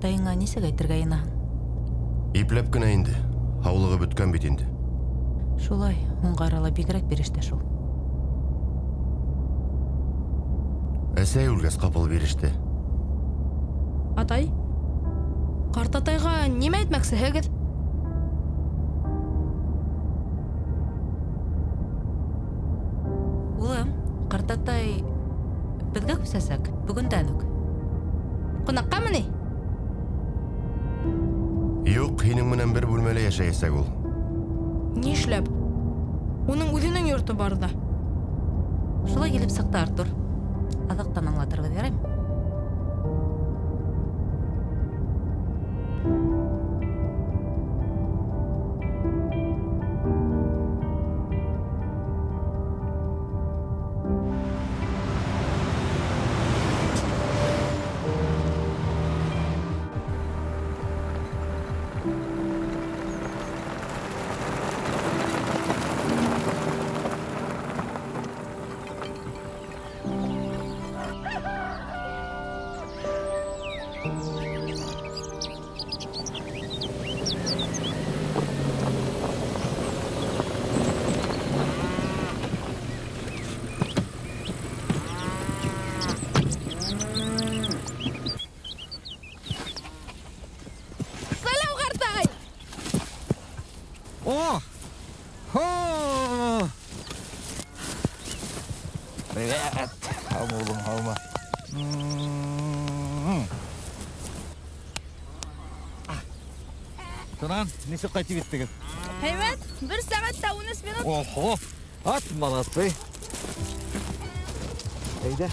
Атайыңа несек айтырға енаһың? Иплеп кенә инде. Һаулыгы бөткән бит инде. Шулай, онға арала бигерәк биреште шул. Әсәй үлгәс ҡапыл биреште. Атай? Ҡарт атайға нимә әйтмәксеһегеҙ? Улым, ҡартатай беҙгә күсәсәк, бөгөндән үк. Ҡунаҡҡамы ни? Юҡ, һинең менән бер бүлмәлә йәшәйәсәк ул. Нишләп? Уның үҙенең йорто бар да. Шулай килеп сыҡты, Артур. Аҙаҡтан аңлатырбыҙ, яраймы? Сәләм, ҡартай! О! Хо! Привет! Һаумы, улым, һаумы. Тонан, нисек ҡайтып киттегеҙ? Һәйбәт, 1 сәғәттә 13 минут. Охо! Ат молодцы! Әйҙә.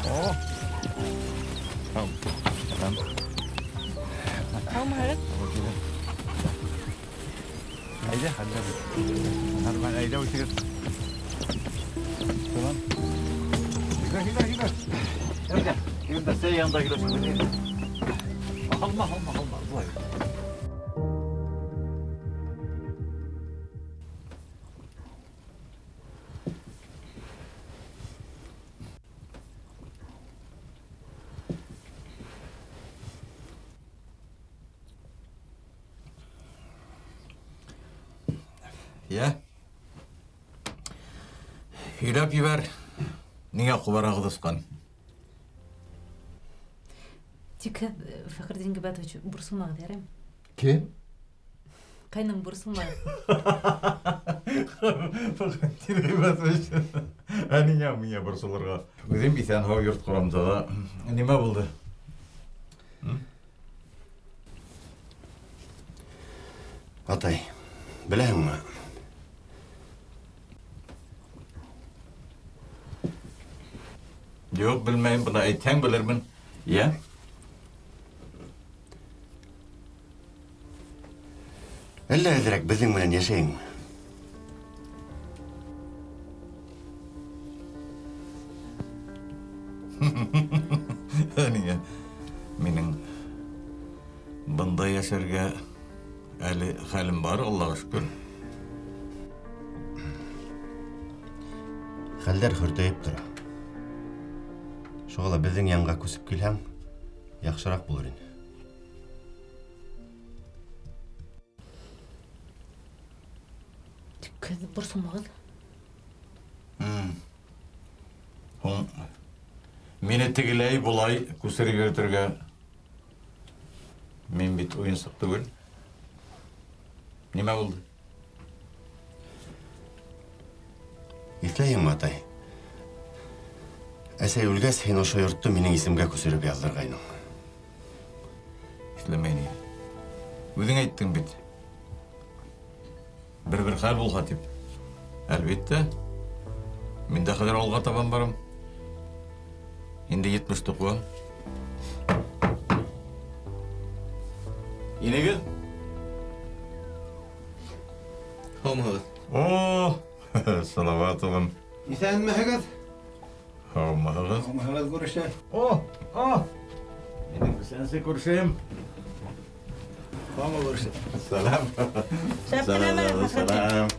О! Һаумы. Һаумыһығыҙ. Әйҙә, хәлдә. Нормаль, әйҙә үтегеҙ. Тонан. Һиңә. Әйҙә. Йөрдә сәй янда килеп. Алма. Былай. Я? Һөйләп ебәр. Ниңә ҡубарағыҙ осҡан? Тик һеҙ, Фәхретдин Габбатович, борсолмағыҙ, яраймы? Кем? Ҡайным борсолмағыҙ. Фәхретдин Габбатович. Ә ниңә миңә борсолорға? Үҙем иҫән-һау йорт ҡорамда ла. Нимә булды? Атай, беләһеңме? Юҡ, белмәйем, бына әйтһәң белермен. Я? Әллә әҙерәк беҙҙең менән йәшәйеңме? Ниңә? Минең бында йәшәргә әле хәлем бар, Аллаға шөкөр. Хәлдәр хөртәйеп тора. Шуға ла беҙҙең янға күсеп килһәң, яҡшыраҡ булыр ине. Тик һеҙ борсолмағыҙ. Һуң, мине тегеләй булай күсереп йөрөтөргә мин бит уйынсыҡ түгел. Нимә булды? Иҫләйеңме, атай? Әсәй үлгәс, һин ошо йортто минең исемгә күсереп яҙҙырғайның. Иҫләмәй ни. Үҙең әйттең бит. Бер хәл булһа тип. Әлбиттә. Мин дә хәҙер алға табан барам. Инде 70 туҡлы. Инегеҙ? Һаумыһығыҙ. О, салават улым. Иҫәнмеһегеҙ? Һаумыһығыҙ. Һаумыһығыҙ күрешә. О! Минең күсәнсе күршем. Һаумы күрешә. Сәлам. Сәлам.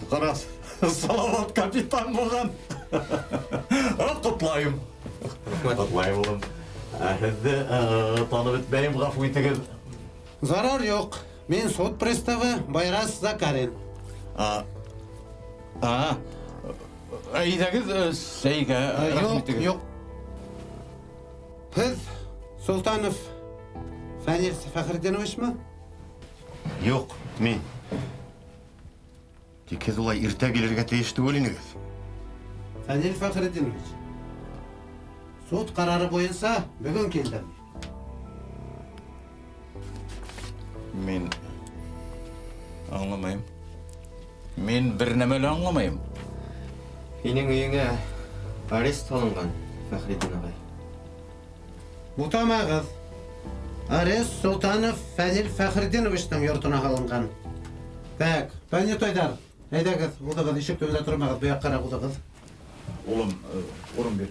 Ҡарас, салават капитан булған. Құтлайым. Құтлайым ұлым. Әхізді танып өтмейім ғафу етігіз. Zarar yok. Men sot pristavı Bayras Zakarin. Әйдәгіз сәйге Yok. Siz Sultanov Fanil Fakhridinovich mi? Yok, мен. Текез олай иртә келерге тиешті өлінігіз. Fanil Fakhridinovich. Sud kararı boyunsa bugün keldim. Мен аңламайым. Мен бір нәмәлі аңламайым. Менің үйіңе арест салынған, Фахриддин ағай. Butamağız. Ares Sultanov Fanil Fakhridinovich'tin yurtuna alıngan. Tak, Panetoydar. Haydagız, udağız, işik tövde turmağız, bu yakkara udağız. Олым, орын бер.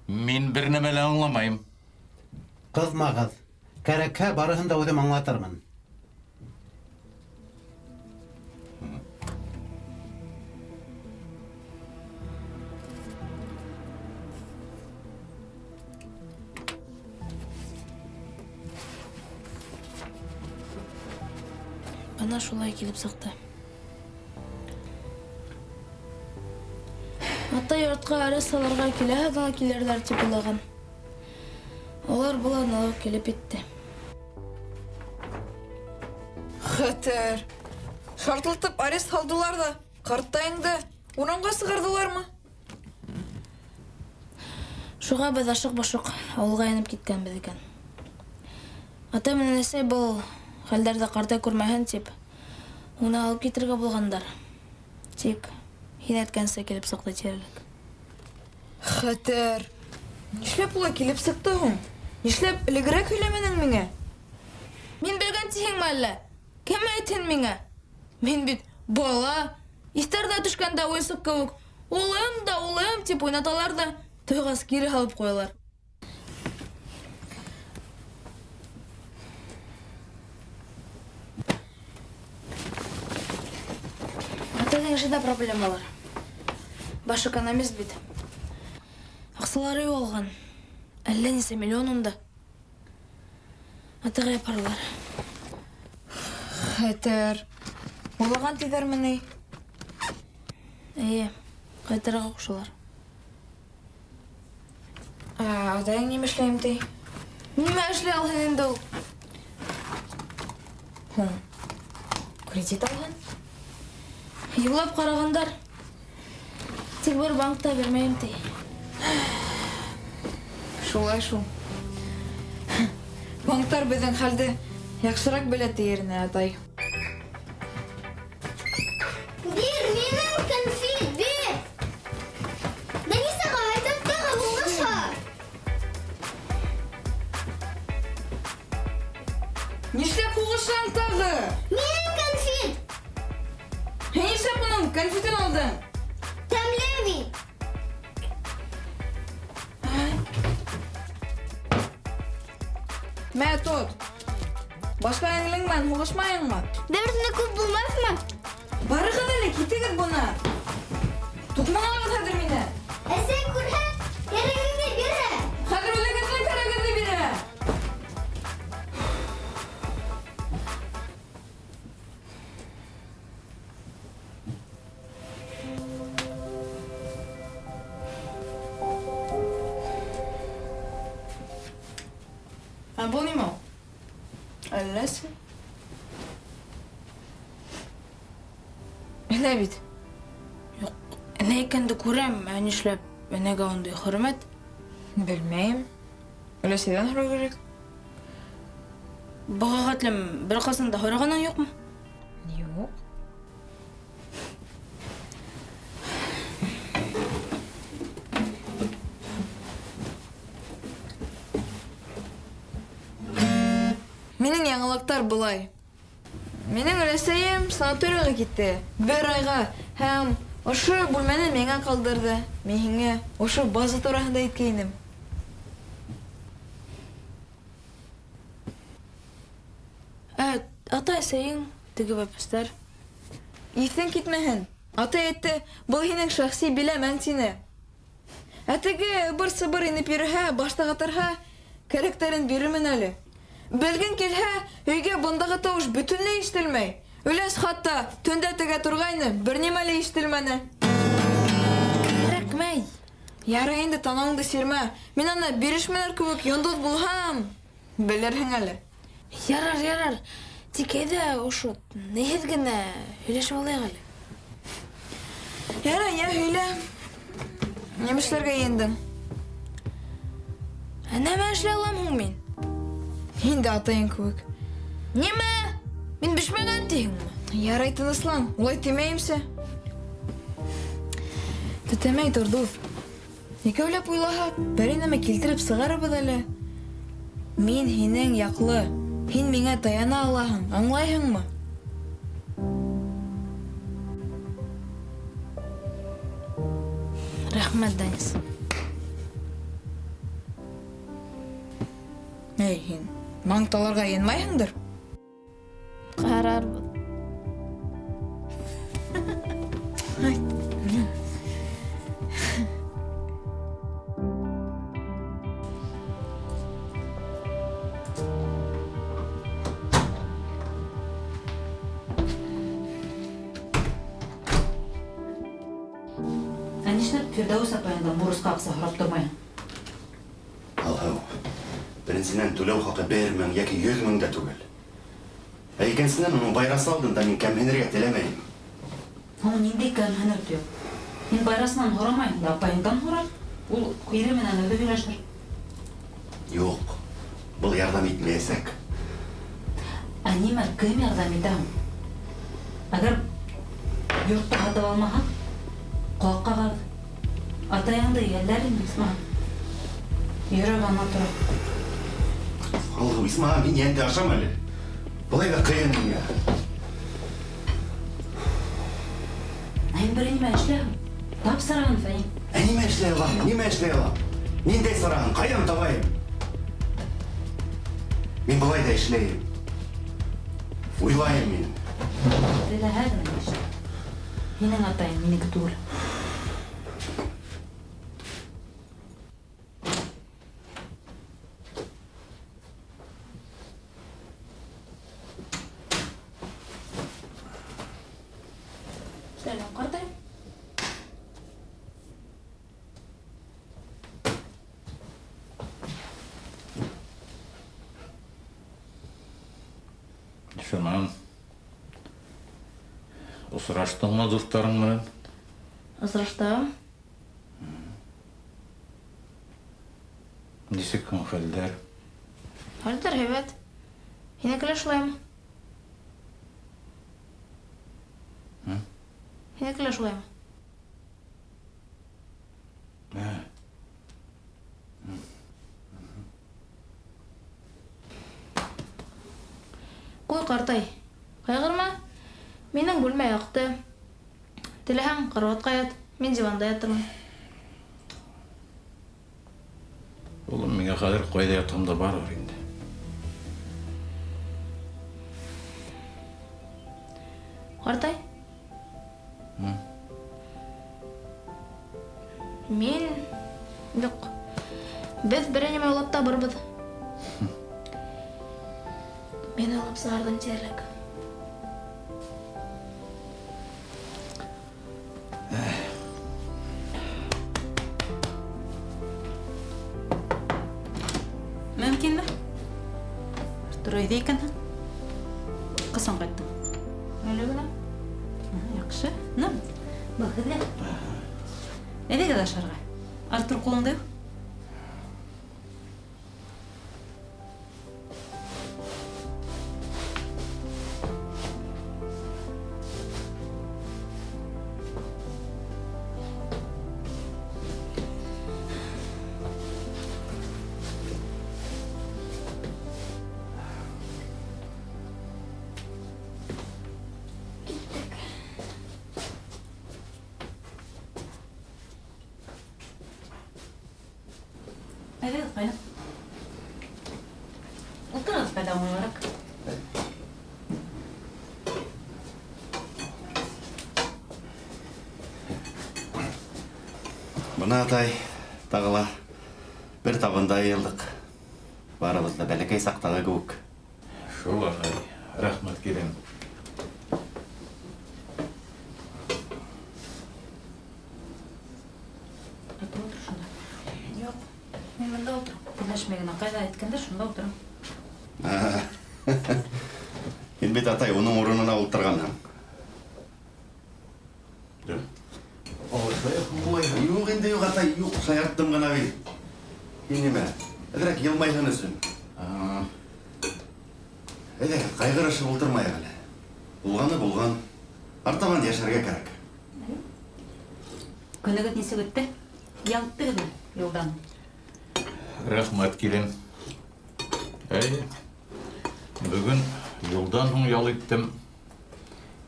Мен бір нәмәлі аңламайым. Kızmağız. Kerekhe barıhın da ödem anlatırmın. Bana şolay kelip сықты. Ата йортқа арест саларға келәһәдән килерләр дип уйлаган. Олар булан алып келіп етті. Хәтер. Шартылтып арест салдылар да, қарттайыңды урамға сығырдылар ма? Шуға біз ашық-башық ауылға еніп кеткен біз екен. Ата менен әсәй бұл хәлдәрді қартай көрмәһен тип, оны алып кетірге болғандар. Тик һин әйткәнсә келіп сықты тирелек. Хәтер. Нишләп улай килеп сықты һуң? Нишләп элегрәк һөйләмәдең миңа? Мин белгән тиһеңме әллә? Кем әйтһен миңа? Мин бит бала, истәрдә төшкәндә уйсык кеүек, улым да улым тип уйнаталар да, тойгас кире алып куялар. Атаның эшендә проблемалар. Баш экономист бит. Аксалары югалган. Әллә нисә миллион унда. Атага япарлар. Хәтер. Улаган тиҙәрме ни? Әйе, кайтырга кушалар. Атаң нимә эшләйем ти? Нимә эшләй алһын инде ул? Кредит алган? Юлап карагандар. Тик бер банкта бермәйем ти. Шулай шул. Банктар безнең хәлде яхшырак белә тиеренә, атай. Бир, минем конфет, бир! Да не сагай, тапкага булгаша! Нишләп хугышаң тагы? Минем конфет! Нишләп моның конфетын алдың? Тәмлеви! Мә тот. Башка еңлең мен хугышмайыңмы? Дәртне күп булмасмы? Барыгыз әле, китегез буна. Тукмагыз хәзер мине. Әсәй күрһә, кәрәгеңне бирә! Хәзер үлегезне кәрәгезне бирә. Бу нимә? Әлләсе? Әнә бит. Юк, әнә икәнде күрәм, ә нишләп әнәгә андый хөрмәт? Белмәйм. Өләсәдән һорау кирәк. Бага хәтлем бер кызны да һораганың юкмы? Юк. Минең яңалыктар булай. Минең өләсәем санаторийга китте. Бер айга һәм ошо бүлмәне миңа калдырды. Мин һиңа ошо база турында әйткәйнем. Ата әсәйең теге бәпестәр. Иҫең китмәһен. Ата әйтте, был һинең шәхси биләмәң тине. Ә теге бер-сыбыр инеп йөрөһә, башта торһа, кәрәктәрен бирермен әле. Белгең килһә, өйгә бындағы тауыш бөтөнләй ишетелмәй. Өләс хатта төндә тегә турғайны, бер нимә лә ишетелмәне. Кәрәкмәй. Ярай инде танауыңды сирмә. Мин аны бирешмәләр кебек йондоз булһам, белерһең әле. Ярар. Тик әйдә ошо нәһез генә һөйләшеп алайык әле. Ярай, я һөйлә. Нимәшләргә ендең? Нәмә эшләй алам һуң мин? Инде атайың кебек. Нимә? Мин бешмәгән тиһеңме? Ярай, тыныслан. Улай тимәйемсә. Тетемәй тордуф. Икәүләп уйлаһак, бер нәмә килтереп сығарыбыҙ әле. Мин һинең яҡлы. Һин миңә таяна алаһың, аңлайһыңмы? Рәхмәт, Данис. Эй, һин, маңталарға янмайһыңдыр? Ҡарарбыҙ. Ә нишләп Фирдәүс апайыңдан бурысҡа аҡса һорап тормайһың? Алһыу, беренсенән түләү хаҡы 1 мең йәки 100 мең дә түгел. Ә икенсенән уның байрасы алдында мин кәмһенергә теләмәйем. Һуң ниндәй кәмһенер тип? Һин байрасынан һорамайһың да апайыңдан һора. Ул ире менән үҙе һөйләшер. Юҡ, был ярҙам итмәйәсәк. Ә нимә, кем ярҙам итә һуң? Әгәр йортто һатып алмаһаҡ, ҡолаҡ ҡағабыҙ. Атайыңды йәлләр инде, Исмаһам. Йөрәк ана тора. Алһыу, Исмаһам, мин йәнде ашам әле. Былай ҙа ҡыйын миңә. Һин бер нимә эшләһең. Тап сараһын, Фәһим. Ә нимә эшләй алам? Нимә эшләй алам? Ниндәй сараһын? Ҡайҙан табайым? Мин былай ҙа эшләйем. Уйлайым мин. Теләһә генә эшлә. Һинең атайың минеке түгел. Сәлам, ҡартай. Шунан осраштыңмы дуҫтарың менән? Осраштым. Нисек һуң хәлдәр? Хәлдәр һәйбәт. Һинеке лә шулаймы? Һинеке лә шулаймы? Ҡуй, ҡартай. Ҡайғырма. Минең бүлмә яҡты. Теләһәң, карауатҡа ят. Мин диванда ятырмын. Улым, миңә хәҙер ҡайҙа ятһам да барыр инде. Ҡартай. Мин... Юҡ. Беҙ бер нәмә уйлап табырбыҙ. Мин алып сығарҙым тиерлек. Мөмкинме? Артур өйҙә икәнһең? Ҡасан ҡайттың? Әле генә. Яҡшы. Ну, был һеҙгә. Әйҙәгеҙ ашарға. Артур ҡулыңда юҡ? Бына атай, тағыла бір табында айылдық. Барыбыз да бәләкәй сақтағы көк. Шул ағай, рахмат келем. Ата отыр шунда. Юк, мен мында отырам. Теләшмәгән ағайға әйткәндә шунда отырам. Һин бит атай уның урынына ултырганһың. Юк инде юк атай, юк, шаярттым гына бит. Һин нимә? Әзрәк елмайһын өсөн. Әйдә, кайгырышып ултырмайык әле. Булганы булган. Артаман яшәргә кирәк. Көнегез нисек үтте? Ялттыгызмы юлдан? Рахмат келем. Әй, бүгін юлдан соң ял иттім.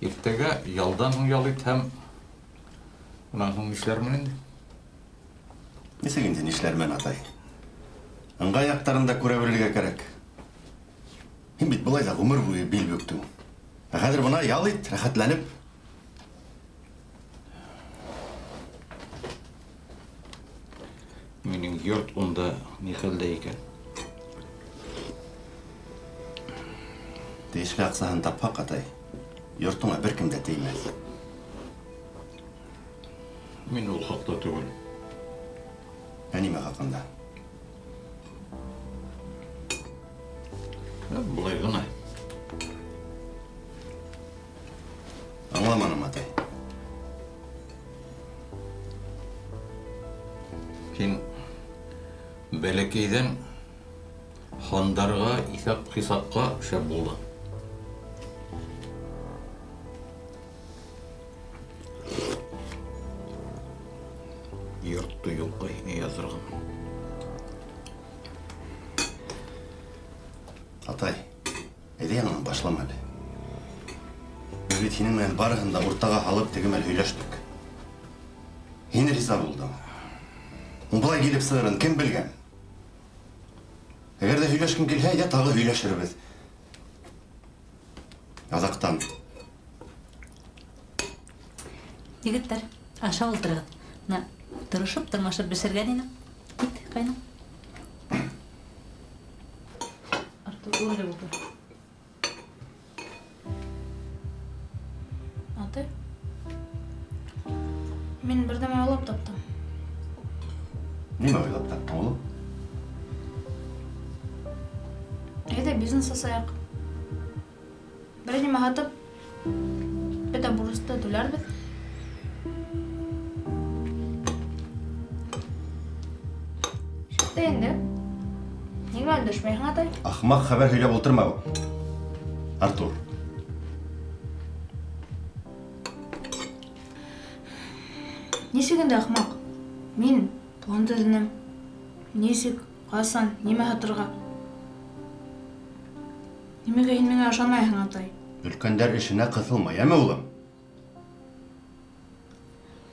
Иртәгә ялдан соң ял итһәм, унан соң нишләрмен инде? Нисек инде нишләрмен атай? Ыңгай яктарында күрә белергә кирәк. Һин бит былай да гомер буе бил бөктең. Ә хәзер бына ял ит, рәхәтләнеп. Минең йорт унда ни хәлдә икән? Тиешле аксаһын тапһак атай, йортыңа беркем дә теймәс. Мин ул хаҡта түгел. Ә нимә хаҡында? Былай ғына. Аңламаным атай. Һин бәләкәйҙән хандарға, иҫап-хисапҡа шәп булдың. Йортто юлға һиңә яҙырға. Атай, әйҙә яңынан башлама әле. Без бит һинең менән барыһын да уртаға һалып тегемәл һөйләштек. Һин риза булдың. Былай килеп сығырын кем белгән? Әгәр дә һөйләшкең килһә, әйҙә тағы һөйләшербеҙ. Аҙаҡтан. Егеттәр, аша ултырығыҙ. Тырышып, тырмашып бешергән инем. Кит, ҡайным. Артур үле булды. Атай, мен берҙәмә уйлап таптым. Нимә уйлап таптың, улым? Әйҙә бизнес асайыҡ. Бер нимә һатып, бөтә бурысты түләрбеҙ. Шитте инде. Нигә өндәшмәйһең, атай? Ахмаҡ хәбәр һөйләп ултырма. Артур. Нисек инде ахмаҡ? Мин план төҙөнөм. Нисек, ҡасан, нимә һатырға? Нимәгә һин миңә ышанмайһың, атай? Өлкәндәр эшенә ҡыҫылмай, әме улым?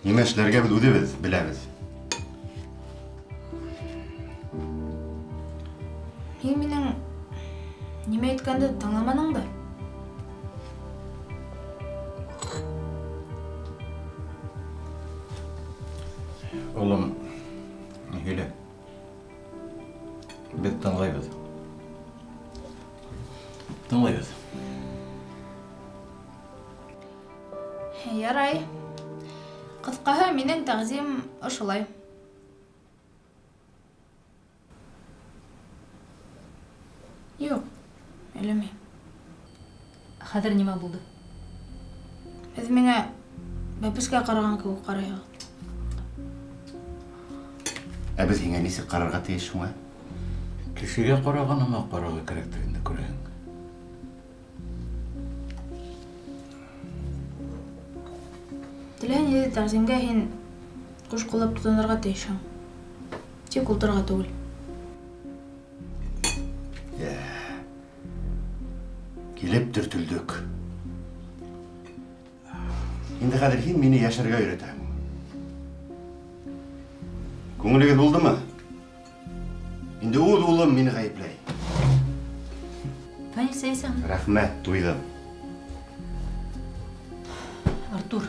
Нимә эшләргә беҙ үҙебеҙ беләбеҙ. Һин минең нимә әйткәнде тыңламаның да? Улым, һөйлә. Беҙ тыңлайбыҙ. Тыңлайбыҙ. Ярай. Ҡыҫҡаһы, минең тәҡдим ошолай. Юҡ, әлемә. Хәҙер нимә булды? Һеҙ миңә бәпескә ҡараған кеүек ҡарайһығыҙ. Ә беҙ һиңә нисек ҡарарға тейеш шуңа? Кешегә ҡараған ама ҡарарға кәрәктегенде күрәһең. Теләһә ниндәй тәҡдимгә һин ҡуш ҡуллап тотонорға тейешһең. Тик ултырға түгел. Килеп төртөлдөк. Инде хәҙер һин мине йәшәргә өйрәтәһең. Күңелегеҙ булдымы? Инде ул улым мине ғәйепләй. Фәнил сәйсәң? Рәхмәт, туйҙым. Артур,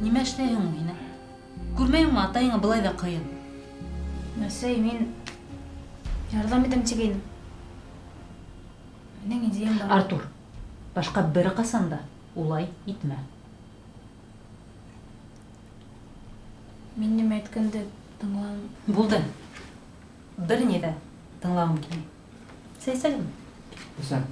нимә эшләйһең ул һине? Күрмәйеңме, атайыңа былай ҙа ҡыйын. Әсәй, мин ярҙам итәм тигәйнем. Минең идеям бар. Артур, башҡа бер ҡасан да улай итмә. Мин нимә әйткәнде тыңлам. Булды. Бер ни ҙә тыңлағым килмәй. Сәйсәгеҙме? Исән.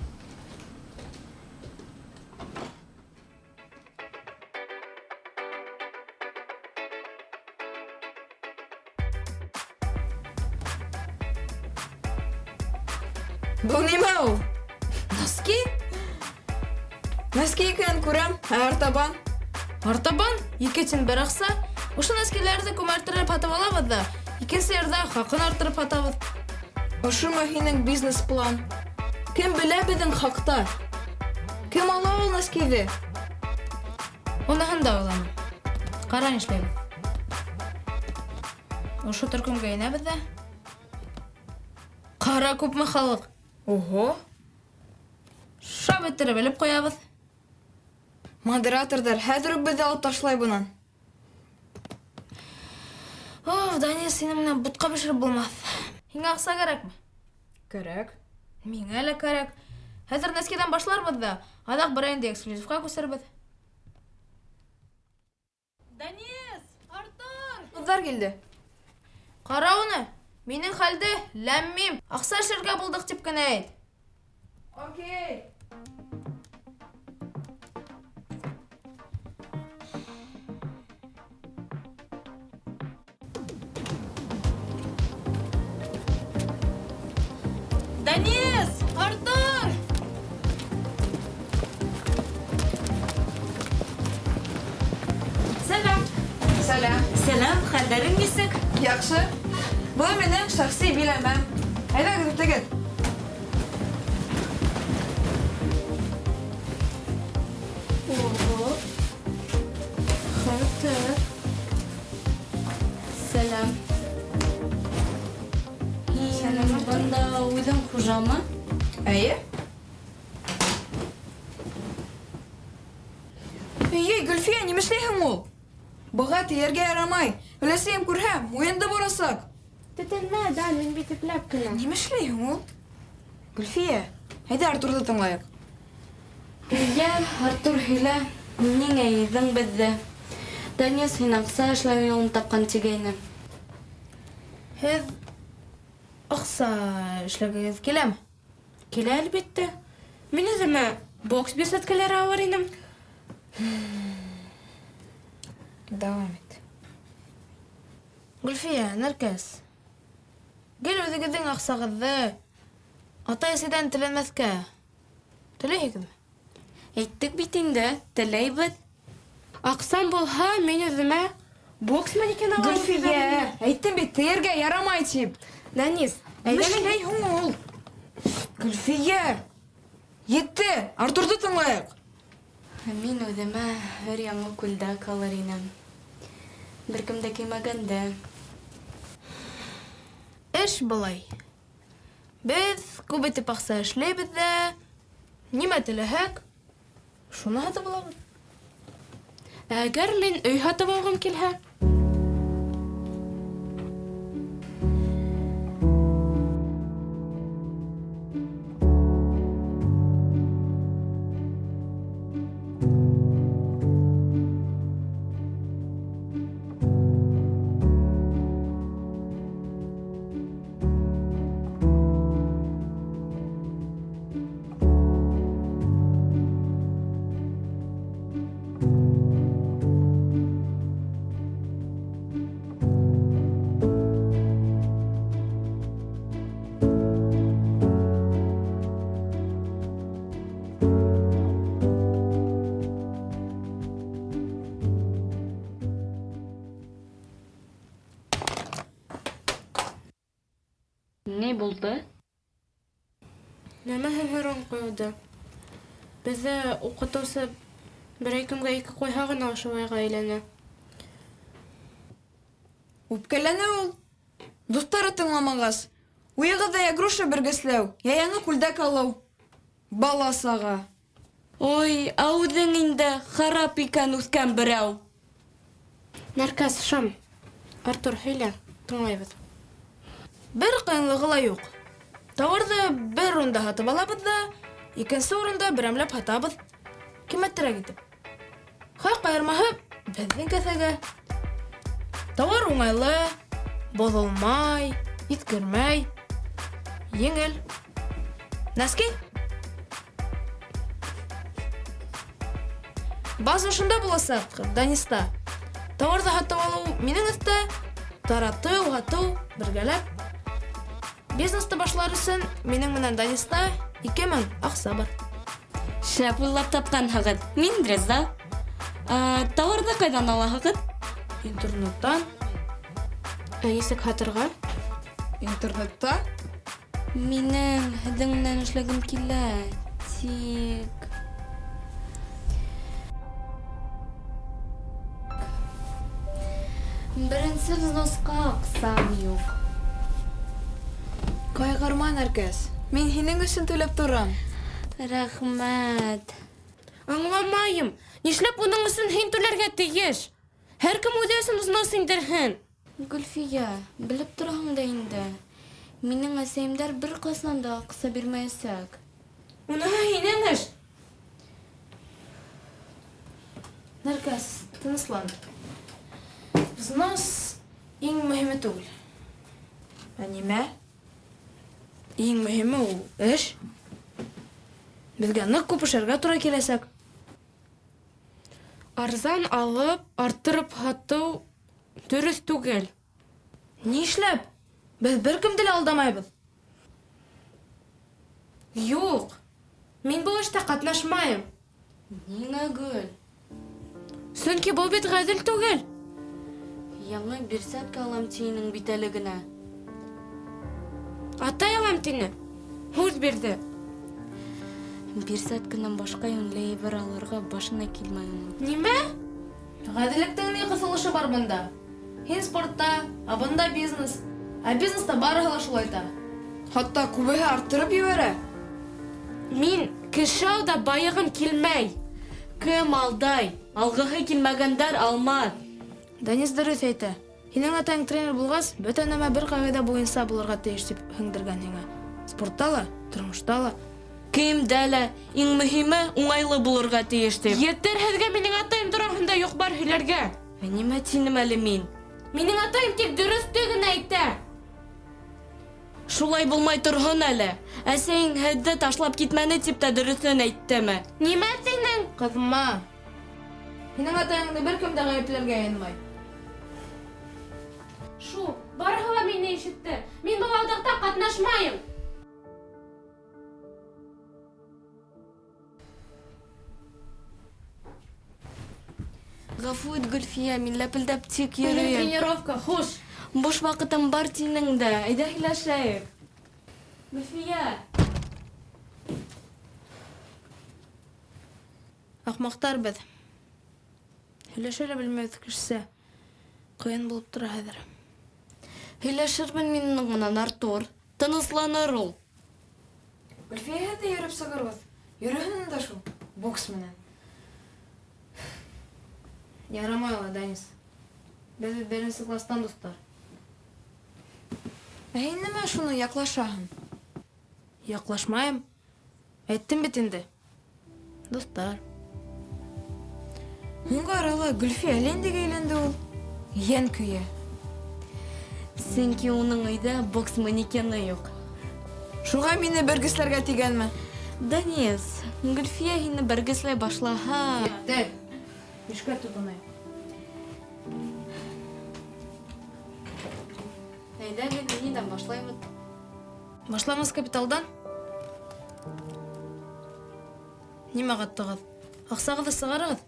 Был нимә ул? Носки? Носки икән күрәм, ә артабан? Артабан? Икенчен бер аҡса. Ошо носкиләрҙе күмәртереп һатып алабыҙ да, икенсе ярҙа хаҡын арттырып һатабыҙ. Ошомо һинең бизнес-план? Кем белә беҙҙең хаҡта? Кем ала ул носкиҙе? Уныһын да уйламам. Ҡара нишләйбеҙ. Ошо төркөмгә инәбеҙ ҙә. Ҡара күпме халыҡ. Ого! Шап иттереп белеп ҡуябыҙ. Модераторҙар хәҙер үк беҙҙе алып ташлай бынан. Оф, Данис, һинең менән бутҡа бешереп булмаҫ. Һиңә аҡса кәрәкме? Кәрәк. Миңә лә кәрәк. Хәҙер носкиҙан башларбыҙ да, аҙаҡ бер инде эксклюзивҡа күсербеҙ. Данис! Артур! Ҡыҙҙар килде. Ҡара уны. Минең хәлде ләммим. Аҡса эшләргә булдыҡ тип кенә әйт. Окей. Данис! Артур! Сәлам. Сәлам. Сәлам, хәлдәрең нисек? Яҡшы. Был минең шәхси биләмәм. Әйҙәгеҙ, үтегеҙ. Хәтер. Сәлам. Һин бында үҙең хужамы? Әйе. Эй, Гөлфиә, нимә эшләйһең ул? Быға тейергә ярамай. Өләсәйем күрһә, муйынды борасаҡ. Тетенмә, Дан, мин бит ипләп кенә. Нимә эшләйһең ул? Гөлфиә, әйҙә Артурҙы тыңлайыҡ. Йә, Артур, һөйлә. Ниңә йыйҙың беҙҙе? Данис һин аҡса эшләү юлын тапҡан тигәйне. Һеҙ аҡса эшләгегеҙ киләме? Килә, әлбиттә. Мин үҙемә бокс бирсәткәләре алыр инем. Давам ит. Гөлфиә, Нәркәс. Гел үҙегеҙҙең аҡсағыҙҙы ата-әсәдән теләнмәҫкә. Теләйһегеҙме? Әйттек бит инде, теләйбеҙ. Аҡсам булһа, мин үҙемә бокс манекена алып Гөлфиә, әйттем бит, тейергә ярамай тип. Данис, Нимә эшләйһең ул? Гөлфиә, етте, Артурҙы тыңлайыҡ. Мин үҙемә бер яңы күлдәк алыр инем. Бер кем дә кеймәгәндә. Эш былай. Беҙ күп итеп аҡса эшләйбеҙ ҙә, нимә теләһәк, шуны һатып алабыҙ. Әгәр мин өй һатып алғым килһә? Ни булды? Нәмәһе һорон ҡуйҙы. Беҙҙә уҡытыусы берәй кемгә ике ҡуйһа ғына ошолайға әйләнә. Үпкәләне ул. Дуҫтары тыңламағас. Уйығыҙҙа я груша бергесләү, я яңы күлдәк алыу. Бала саға. Ой, ауҙың инде харап икән үҫкән берәү. Нәркәс, шам. Артур, һөйлә, тыңлайбыҙ. Бер ҡыйынлығы ла юҡ. Тауарҙы бер урында һатып алабыҙ да, икенсе урында берәмләп һатабыҙ. Ҡиммәттерәк итеп. Хаҡ айырмаһы беҙҙең кеҫәгә. Тауар уңайлы, боҙолмай, иҫкермәй, еңел. Нәски? База шунда буласаҡ, Даниста. Тауарҙы һатып алыу минең өҫтә, таратыу, һатыу бергәләп. Бизнесты башлар өсөн минең менән Даниста 2000 аҡса бар. Шәп уйлап тапҡанһығыҙ. Мин риза. Тауарҙы ҡайҙан алаһығыҙ? Интернеттан, Нисек һатырға? интернетта. Минең һеҙҙең менән эшләгем килә. Тик... Беренсе взносҡа аҡсам юҡ. Ҡайғырма, Нәркәс. Мин һинең өсөн түләп торам. Рәхмәт. Аңламайым. Нишләп уның өсөн һин түләргә тейеш? Һәр кем үҙе өсөн взнос индерһен. Гөлфиә, белеп тораһың да инде. Минең әсәйемдәр бер ҡасан да аҡса бирмәйәсәк. Уныһы һинең эш. Нәркәс, тыныслан. Взнос иң мөһиме түгел. Ә нимә? Иң мөһиме ул эш. Беҙгә ныҡ күп эшләргә тура киләсәк. Арзан алып, арттырып һатыу дөрөҫ түгел. Нишләп? Беҙ бер кемде лә алдамайбыҙ. Юҡ. Мин был эштә ҡатнашмайым. Ниңә, Гөл? Сөнки был бит ғәҙел түгел. Яңы бирсәткә алам тиенең бит әле генә. Атай алам тине. Һүҙ бирҙе. Бирсәткәнән башҡа йүнле әйбер алырға башына килмәй уның. Нимә? Ғәҙеллектең ни ҡыҫылышы бар бында? Һин спортта, ә бында бизнес. Ә бизнеста барыһы ла шулайта. Хатта күбеһе арттырып ебәрә. Мин кеше алда байығым килмәй. Кем алдай? Алғыһы килмәгәндәр алмаҫ. Данис дөрөҫ әйтә. Һинең атаң тренер булғас, бөтә нәмә бер ҡағиҙә буйынса булырға тейеш тип һеңдергән һиңә. Спортта ла, тормошта ла. Кемдә лә иң мөһиме уңайлы булырға тейеш тип. Етер һеҙгә минең атайым тураһында юҡ бар һөйләргә. Нимә тинем әле мин? Минең атайым тик дөрөҫтө генә әйтә. Шулай булмай торһон әле. Әсәйең һеҙҙе ташлап китмәне тип тә дөрөҫөн әйттеме? Нимә синең? Ҡыҙма. Һинең атайыңды бер кем дә ғәйепләргә янмай. Шу, барыһы ла мине ишетте. Мин был алдаҡта ҡатнашмайым. Ғәфү ит, Гөлфиә, мин ләпелдәп тик Минең йөрөйөм. тренировка, хуш. Буш ваҡытым бар тинең дә. Әйҙә һөйләшәйек. Гөлфиә. Аҡмаҡтар беҙ. Һөйләшә лә белмәйбеҙ кешесә. Ҡыйын булып тора хәҙер. Һөйләшермен минең менән, Артур. Тынысланыр ул. Гөлфиәһе дә йөрөп сығырбыҙ. Йөрөһөн дә шул. Бокс менән. Ярамай ла, Данис. Беҙ беренсе кластан дуҫтар. Ә һин нимә шуны яҡлашаһың? Яҡлашмайым. Әйттем бит инде. Дуҫтар. Һуңғы арала Гөлфиә лендәгә әйләнде ул. Йән көйә. Сөнки уның өйҙә бокс манекены юҡ. Шуға мине бергесләргә тигәнме? Данис, Гөлфиә һине бергесләй башлаһа... Етте. Ишкә тотонайыҡ. Әйҙәгеҙ, ниҙән башлайбыҙ? Башламас капиталдан? Нимә ҡаттығыҙ? Аҡсағыҙҙы сығарығыҙ.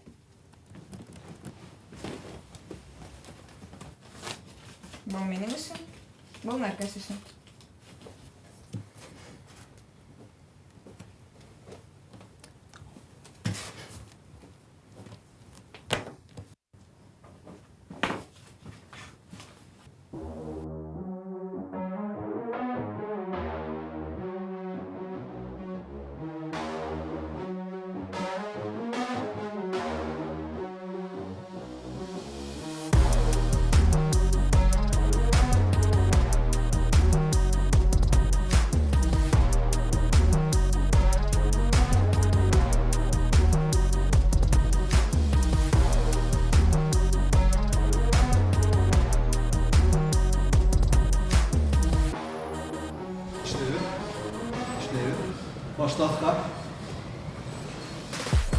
Был минең өсөн, был Нәркәс өсөн.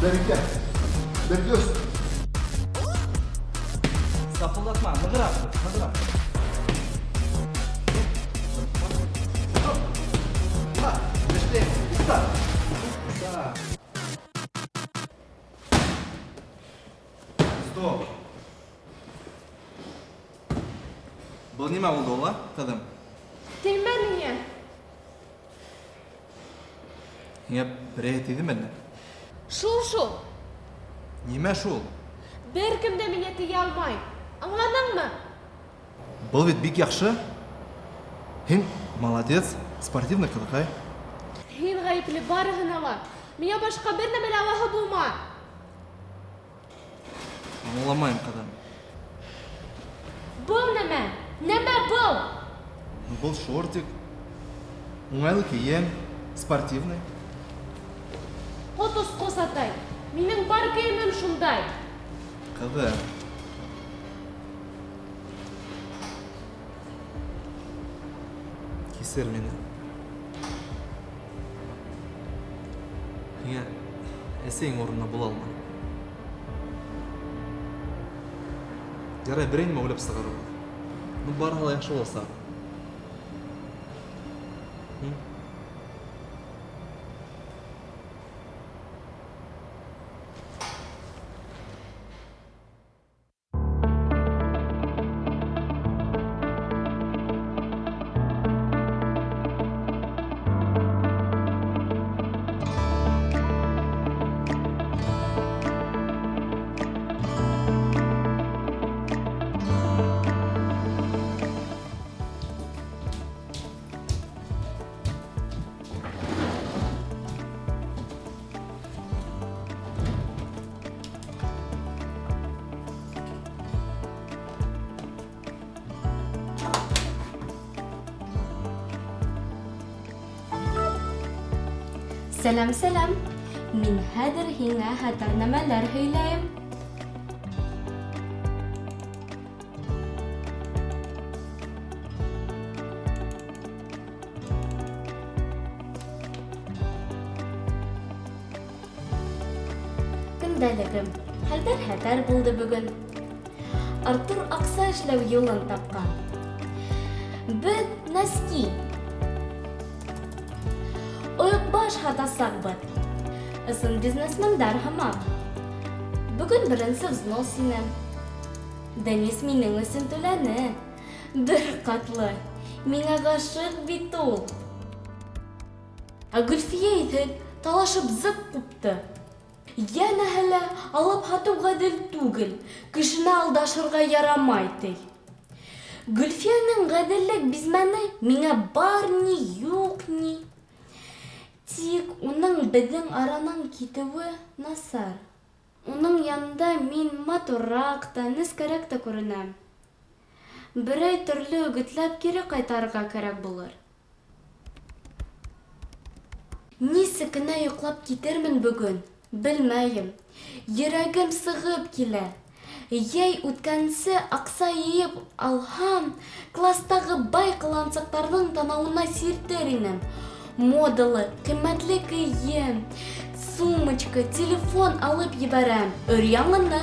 Berke. Berke öz. Sapıldatma. Mıgırak. Mıgırak. Ha. İşte. Usta. Usta. Стоп. Бұл неме болды ола, қадым? Тейменіңе. Еңе бірге тейді мәні? Шул. Неме шул? Беркім де мене тeye алмай. Аңладың мы? Бұл бет бик яқшы. Хин молодец, спортивный қылықай. Хин ғайыплы барығын ала. Мене башқа бір нәмел алағы болма. Аңламайым қадым. Бұл нәмә? Нәмә бұл? Бұл шортик. Оңайлы кием, спортивный. Отыз қосатай. Менің бар киімім шундай. Қадым. Кесер мені. Еңе әсең орнына бола алмай. Жарай бірен ма ойлап сығару? Ну барғала яқшы болса. Сәлам. Мин хәзер һиңә хәтәр нәмәләр һөйләйем. Көндәлегем. Хәтәр булды бүген. Артур акса эшләү юлын тапкан. Бит Наски. Баш хатасак бит. Ысын бизнесмендар һамак. Бүген беренче взнос инем. Денис минең өчен түләне. Бер катлы. Миңа гашык бит ул. Гөлфия итеп талашып зык купты. Яна һәлә алып хату гадел түгел. Кешене алдашырга ярамай ти. Гөлфиянең гаделлек бизмәне миңа бар ни, юк ни. Тик уның безнең аранан китүе насар. Уның янында мин матуррак та, нескәрәк тә күренәм. Берәй төрле үгетләп кире кайтарырга кирәк булыр. Нисек кенә йоклап китермен бүген, белмәйем. Йөрәгем сыгып килә. Яй үткәнсе акса йыеп алһам, класстагы бай кылансыктарның танауына сиртер инем. Модалы, кыйммәтле кием, сумочка, телефон алып ебәрәм. Өр-яңына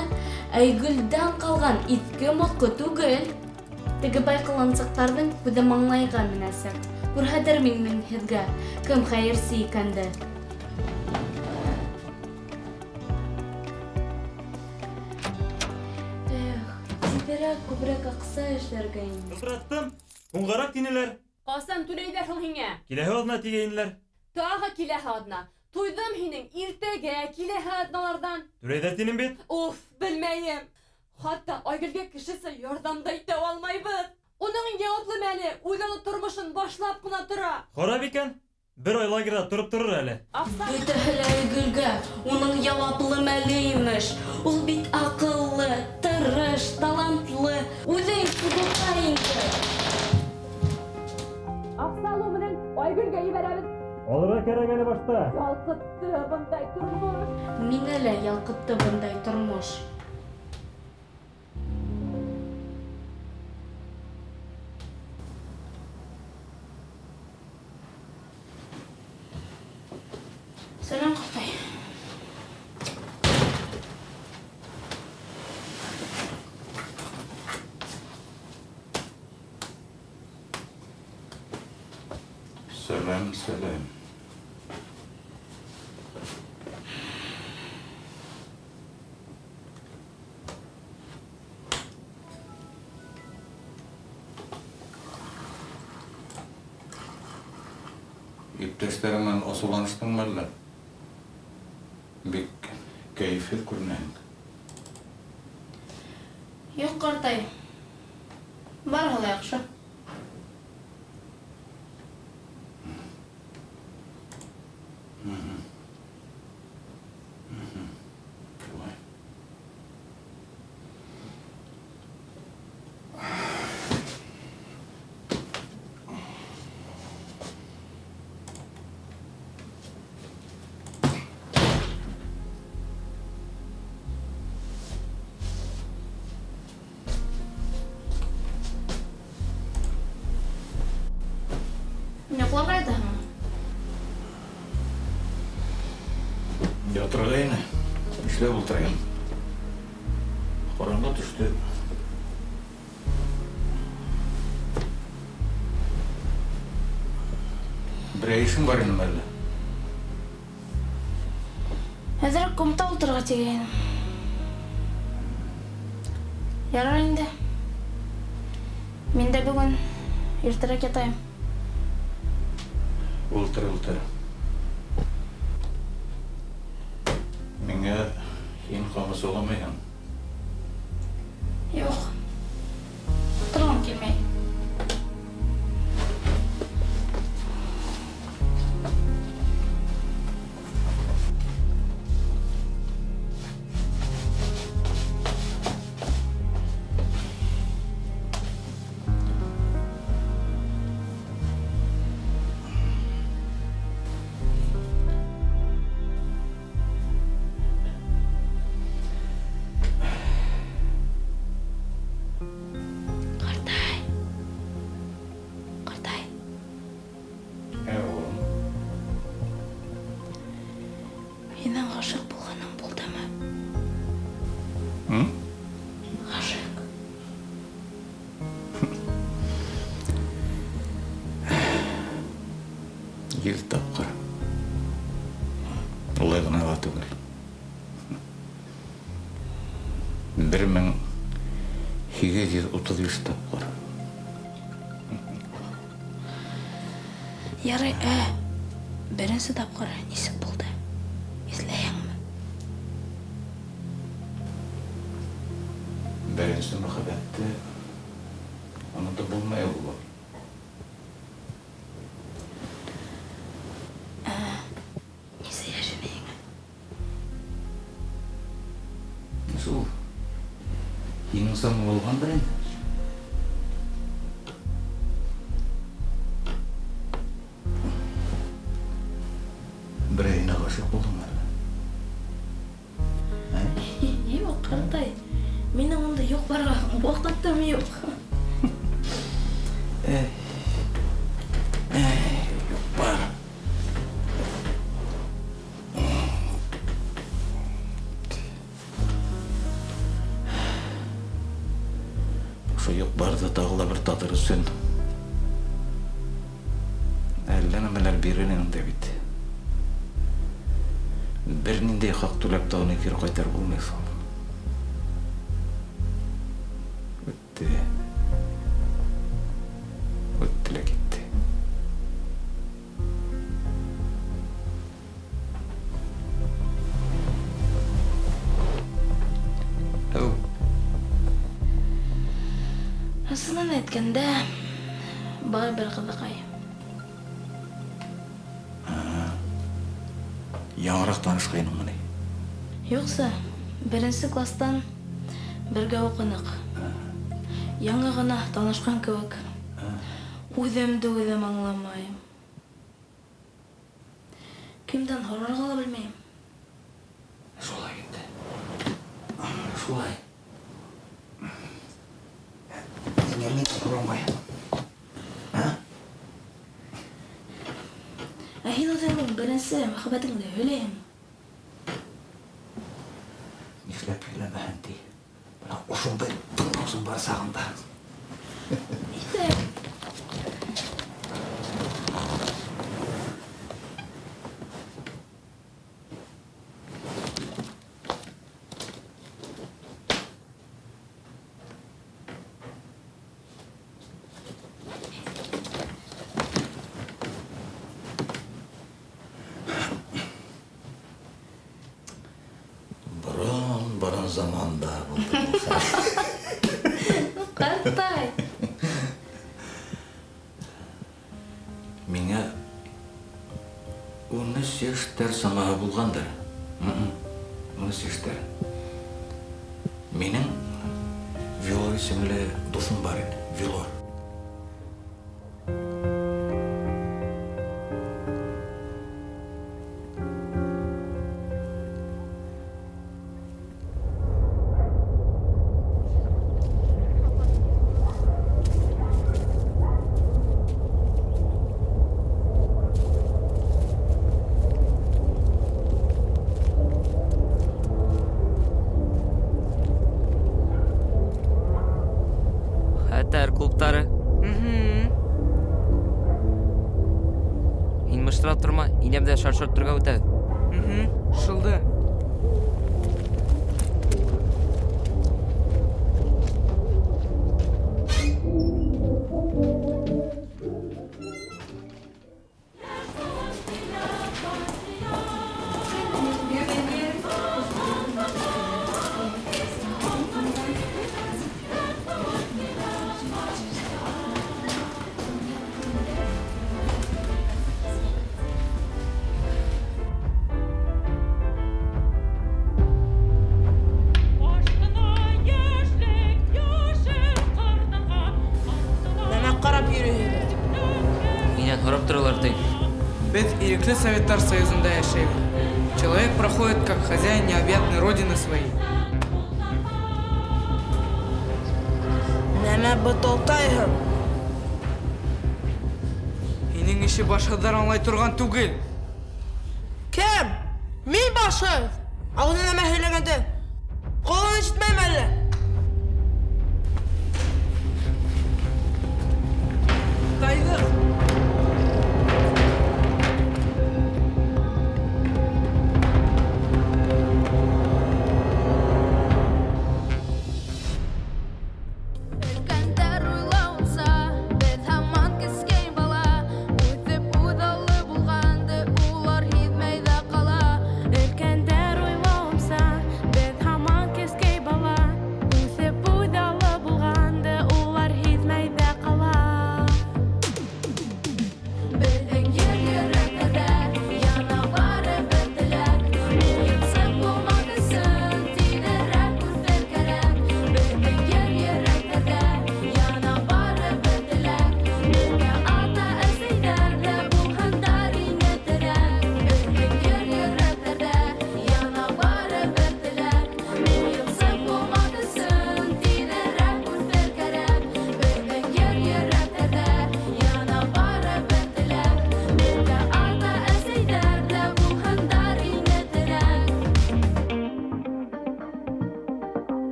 Айгөлдән калган иске моско түгел. Теге бай кылансыктарның күҙе маңлайга менәсәк. Күрһәтермен мин һеҙгә кем хәйерсе икәнде. Тиҙерәк күберәк аҡса эшләргә инде. Шылтыраттым. Һуңғараҡ тинеләр. Ҡасан түләйҙәр һуң һиңә? Киләһе аҙна тигәйнеләр. Тағы киләһе аҙна. Туйҙым һинең иртәгә киләһе аҙналарҙан. Түләйҙәр тинем бит. Уф, белмәйем. Хатта Айгөлгә кешесә ярҙамда итә алмайбыҙ. Уның яуаплы мәле уйланып тормошон башлап ҡына тора. Харап икән. Бер ай лагерҙа тороп торор әле. Бөтәһе лә Айгөлгә уның яуаплы мәле имеш. Ул бит аҡыллы, тырыш, талантлы. Үҙең күҙәтә инде. Аҡсалу менән Айгөлгә ебәрәбеҙ. Алырға кәрәк әле башта. Ялҡытты бындай тормош. Мине лә ялҡытты бындай тормош. Сәлам, Ҡотлай. Сәлем. Иптәшләреңнән асуланыштыңмы әллә? Бик кәефһеҙ күренәһең. Юк, картай. Барыһы ла яҡшы. Йоҡларға ятаһыңмы? Ятырға ине. Эшләп ултырайым. Ҡараңғы төштө. Берәй эшең бар инеме әллә? Әҙерәк ҡумта ултырырға тигәйнем. Ярар инде. Мин дә бөгөн иртәрәк ятайым. Ултыр. Миңә һин ҡамыс оламайһың. Юҡ. Торғом килмәй. Һинең ғашиҡ булғаның булдымы? Ғашиҡ. Ел тапҡыр. Улай ғына ла түгел. 1833 тапҡыр. Ярай, беренсе тапҡыр нисек булды? Иҫләйһеңме? Беренсе мөхәббәтте онотоп булмай ул. Нисә йәшендә инең? Шул. Һинең саңы булғандыр инде. Берәйенә ғашиҡ булдыңмы әллә? Юҡ, ҡартай. Минең унда юҡ-барға ваҡытым юҡ. Юҡ-бар. Ошо юҡ-барҙы тағы ла бер татыр өсөн әллә нәмәләр бирәләр инде бит. Бер ниндәй хаҡ түләп тә уны кире ҡайтарып булмай шул. Үтте. Үтте лә китте. Әу. Асылын әйткәндә, бары бер ҡыҙыҡай. Яңыраҡ танышҡайныңмы ни? Юҡса, беренсе кластан бергә уҡыныҡ. Яңы ғына танышҡан кеүек. Үҙемде үҙем аңламайым. Кемдән һорарға ла белмәйем. Шулай инде. Шулай. Ниңә мин һорамайым? Ә һин үҙеңдең беренсе мөхәббәтеңде һөйләйһеңме? Нишләп һөйләмәһен ти? Бына ошондай тормозың бар сағында. Итә. баран заманда булды булса. Картай. Миңа 13 яшьтәр самаһы булгандыр. 13 яшьтәр. Минең Вилор исемле дусым бар иде. Вилор. Хәтәр клубтары. Һин мыштырап торма, инәмдә шаршырып торга үтә. Шылды. Инән һорап торалар ди. Без Ирекле Советтар Союзында яшәйбез. Человек проходит как хозяин необъятной родины своей. Нәмә бытылтайһың? Һинең ише башһыҙҙар аңлай торган түгел. Кем? Мин башһыҙ. Ауны нәмә һөйләгәнде